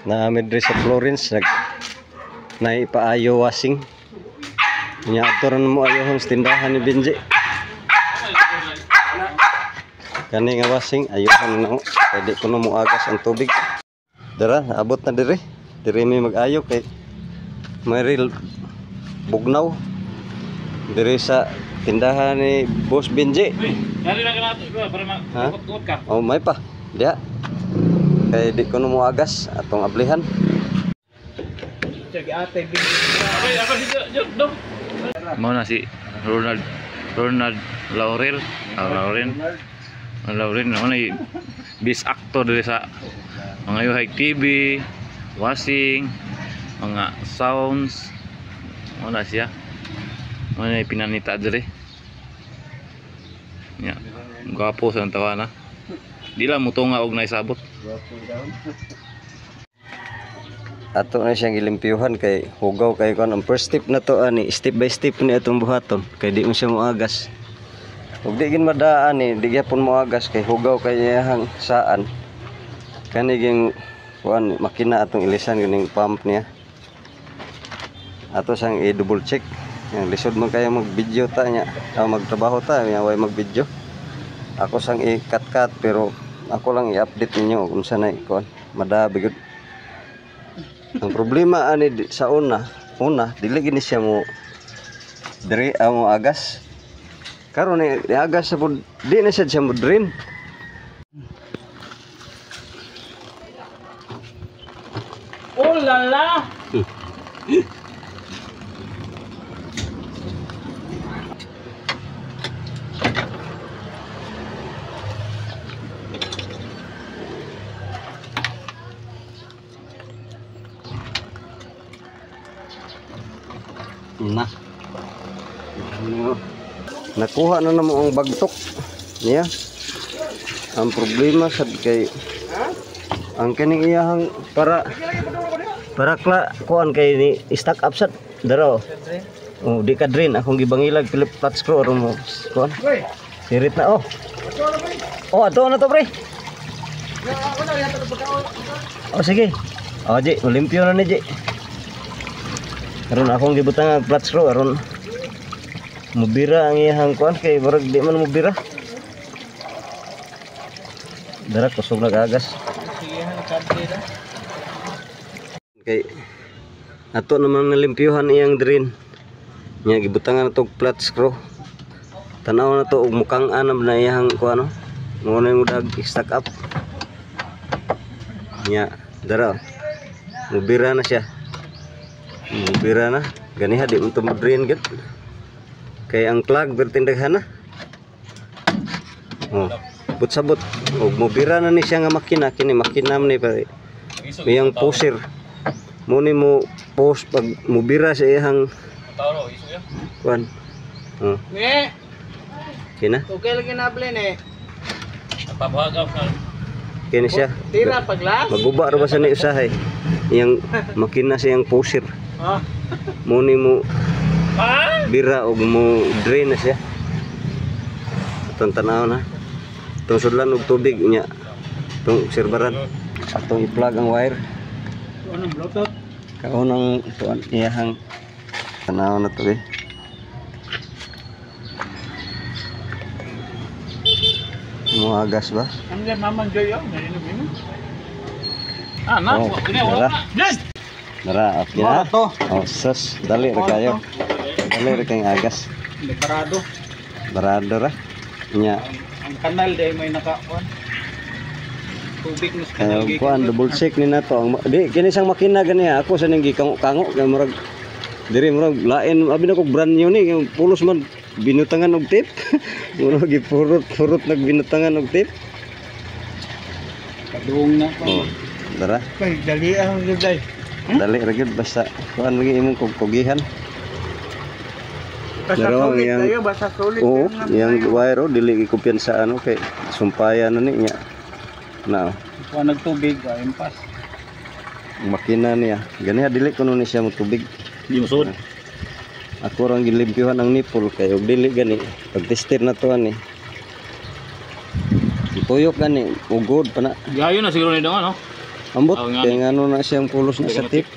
na midre sa Florence naipaayo washing nya aturan mo ayo sa tindahan ni Benji kani nga washing ayohan na pwede ko na mo agas ang tubig dara abot na dire may mag-ayo kay Maril bugnaw dire sa tindahan ni Boss Benji. Dali lang nato para makukot ka. Oh may pa diha kay di ko na mo agas atong ablihan. Sige ate Benji. Ako dito dong. Mo na si Ronald Laurel. Lauren ano best actor diri sa mga Yuhay TV, washing, mga sounds. Ano siya? Ano pinanita diri? Nya, gwapo sa tawa na. Di lang mo tunga og naisabot. Ato na siyang gilimpyuhan kay hugaw kay kon ang first step na to ani step by step ni atong buhaton kay di mo siya moagas. Ug di gin madaan ni di gyapon moagas kay hugaw kay iyang saan. Kani ging kuan makina atong ilisan ganing pump niya. Ato sang i-double check. Yang lisod man kaya mag-video ta nya. Magtrabaho ta nya way mag-video. Ako sang i-cut pero ako lang i-update ninyo kung saan ay kuan. Madabi gud. Ang problema ani sa una dili gini siya mo diri mo agas. Karon ni agas sa pud di na siya mo drain. Oh la la. Na. Nakuha na namo ang bagtok niya. Ang problema sad kay ang kining iyahang para kuan kay ni stack up sad daro. Oh, di ka drain akong gibangilag Philip flat screw aron mo kuan. Sirit na oh. Oh, ato na to pre. Oh sige. Oh, Ji, limpyo na ni Ji. Karon akong gibutang ang flat screw aron mubira ang iyang kuan kay murag di man mubira. Dara kusog nagagas. Kay ato naman nalimpyuhan iyang drain. Nya gibutangan natog flat screw. Tanaw na to og mukang anam na iyang kuan no. Mo na yung dag stack up. Nya dara mubira na siya. Mubira na ganiha di unta mo-drain gid. Kay ang plug bertindaghan na. Oh, sabot og mubira na ni siya nga makina kini makina ni pare. Iyang pusher. Mo ni mo post pag mubira sa iyang Taro isu ya. kuan. Oh. Ne. Kina? Okay lagi na blend eh. Napabahagaw ka. Kini siya. Tira paglas. Maguba ra ba sa ni usahay. Iyang makina sa iyang pusher. Ha? Mo ni mo Ha? bira og mo drain na siya. Atong tanaw na. Itong sudlan og tubig niya. Itong serbaran. Atong i-plug ang wire. Ano blotot? Kaunang tuan iyahang tanaw na to eh. Mo agas ba? Ang mamang joy yo, narinig mo. Ah, na. Oh, Ini dara. wala. Yes. Dara, okay na. Oh, sus, dali ra kayo. Dali ra kayong agas. Parado. Barado ra. Nya, Ang kanal dahil may nakakuan. Tubig mas kanal kayo kuan double check ni nato. Di kini sang makina gani ako sa ning gikango-kango kay murag diri murag lain abi na kog brand new ni pulos man binutangan og tape. Murag gipurot nagbinutangan og tape. Kadung na pa. Oh, dara. Kay dali ang gulay. Dali ra gyud basta kuan lagi imong kugihan. Basta Pero sulit yang- kayo, basta sulit. Oo, yang wire dili kumpiyansa ano kay sumpayan na niya. Na, Kung nagtubig, impas. ang makina niya. Ganiha dili kuno ni siya mo tubig. Di mo sud. Ako rang gilimpyuhan ang nipple kay og dili gani. Pag tester na to ani. Ipuyok gani ugod pa na. Gayo na siguro ni dong ano. Ambot, Oo nga. kaya nga ano na siyang pulos na sa Ganun tip.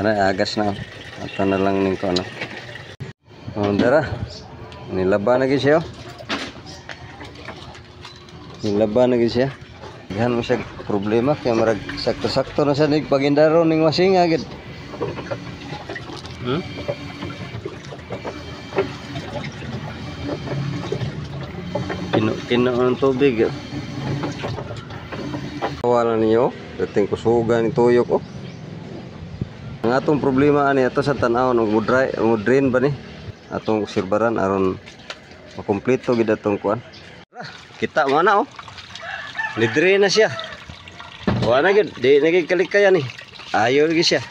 Agas na. Ato na lang ning ko ano. Dara. Nilaba na gid siya. Nilaba na gid siya. Yan mo siya problema kaya marag sakto-sakto na sa nig pagindaro ning wasing agad. Kino ang tubig. Wala ninyo, dating kusugan ni tuyok oh. Ang atong problema ani ato sa tan-aw ng drain ba ni? Atong sirbaran aron makumpleto gid atong kuan. Kita mo na oh. Ni drain na siya. Wala na gid, di nagikalikaya ni. Ayo lagi siya.